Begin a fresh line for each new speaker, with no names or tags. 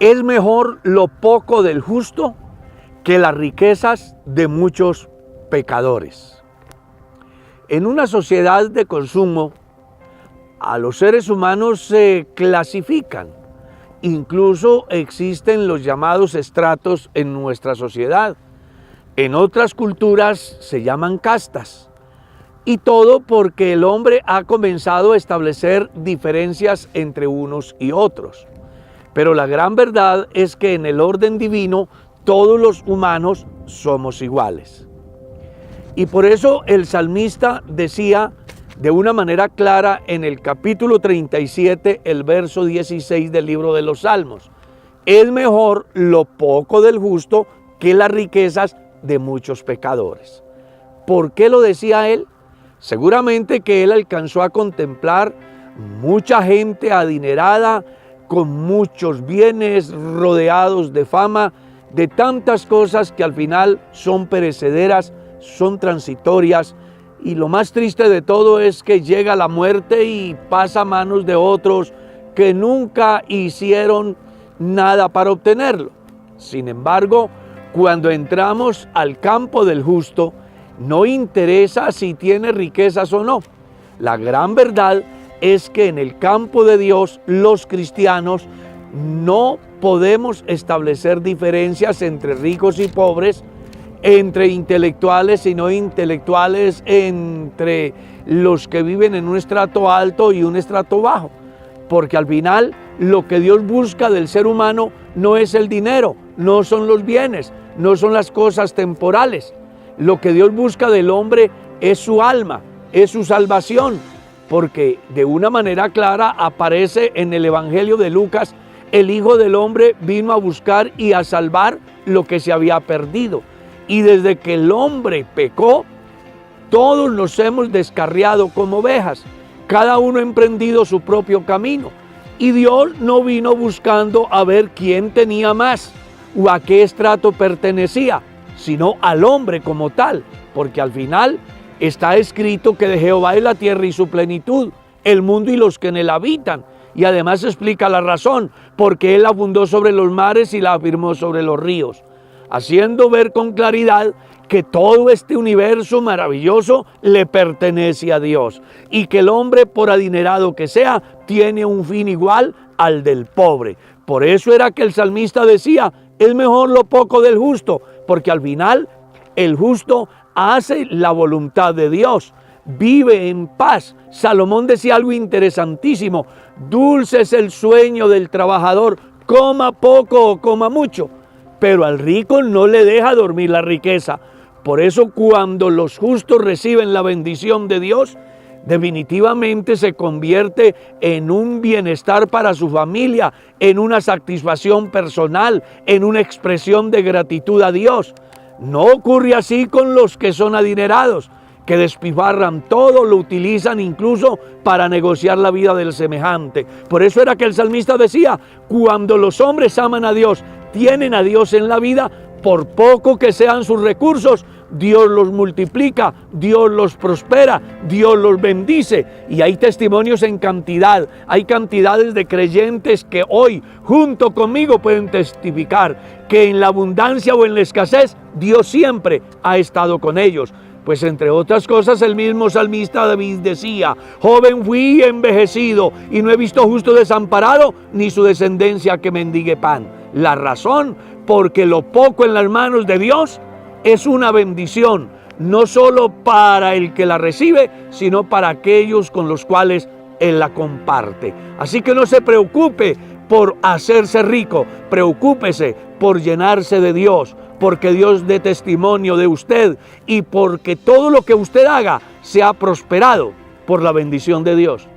Es mejor lo poco del justo que las riquezas de muchos pecadores. En una sociedad de consumo, a los seres humanos se clasifican. Incluso existen los llamados estratos en nuestra sociedad. En otras culturas se llaman castas. Y todo porque el hombre ha comenzado a establecer diferencias entre unos y otros. Pero la gran verdad es que en el orden divino todos los humanos somos iguales. Y por eso el salmista decía de una manera clara en el capítulo 37, el verso 16 del libro de los Salmos: es mejor lo poco del justo que las riquezas de muchos pecadores. ¿Por qué lo decía él? Seguramente que él alcanzó a contemplar mucha gente adinerada, con muchos bienes, rodeados de fama, de tantas cosas que al final son perecederas, son transitorias, y lo más triste de todo es que llega la muerte y pasa a manos de otros que nunca hicieron nada para obtenerlo. Sin embargo, cuando entramos al campo del justo, no interesa si tiene riquezas o no. La gran verdad es que en el campo de Dios, los cristianos no podemos establecer diferencias entre ricos y pobres, entre intelectuales y no intelectuales, entre los que viven en un estrato alto y un estrato bajo. Porque al final lo que Dios busca del ser humano no es el dinero, no son los bienes, no son las cosas temporales. Lo que Dios busca del hombre es su alma, es su salvación. Porque de una manera clara aparece en el Evangelio de Lucas: el Hijo del Hombre vino a buscar y a salvar lo que se había perdido. Y desde que el hombre pecó, todos nos hemos descarriado como ovejas. Cada uno ha emprendido su propio camino. Y Dios no vino buscando a ver quién tenía más o a qué estrato pertenecía, sino al hombre como tal. Porque al final está escrito que de Jehová es la tierra y su plenitud, el mundo y los que en él habitan. Y además explica la razón: porque él la fundó sobre los mares y la afirmó sobre los ríos, haciendo ver con claridad que todo este universo maravilloso le pertenece a Dios, y que el hombre, por adinerado que sea, tiene un fin igual al del pobre. Por eso era que el salmista decía: es mejor lo poco del justo, porque al final el justo hace la voluntad de Dios, vive en paz. Salomón decía algo interesantísimo: dulce es el sueño del trabajador, coma poco o coma mucho, pero al rico no le deja dormir la riqueza. Por eso cuando los justos reciben la bendición de Dios, definitivamente se convierte en un bienestar para su familia, en una satisfacción personal, en una expresión de gratitud a Dios. No ocurre así con los que son adinerados, que despilfarran todo, lo utilizan incluso para negociar la vida del semejante. Por eso era que el salmista decía: cuando los hombres aman a Dios, tienen a Dios en la vida, por poco que sean sus recursos, Dios los multiplica, Dios los prospera, Dios los bendice. Y hay testimonios en cantidad, hay cantidades de creyentes que hoy junto conmigo pueden testificar que en la abundancia o en la escasez Dios siempre ha estado con ellos. Pues entre otras cosas el mismo salmista David decía: joven fui envejecido y no he visto justo desamparado ni su descendencia que mendigue pan. La razón: porque lo poco en las manos de Dios es una bendición, no solo para el que la recibe, sino para aquellos con los cuales Él la comparte. Así que no se preocupe por hacerse rico, preocúpese por llenarse de Dios, porque Dios dé testimonio de usted y porque todo lo que usted haga sea prosperado por la bendición de Dios.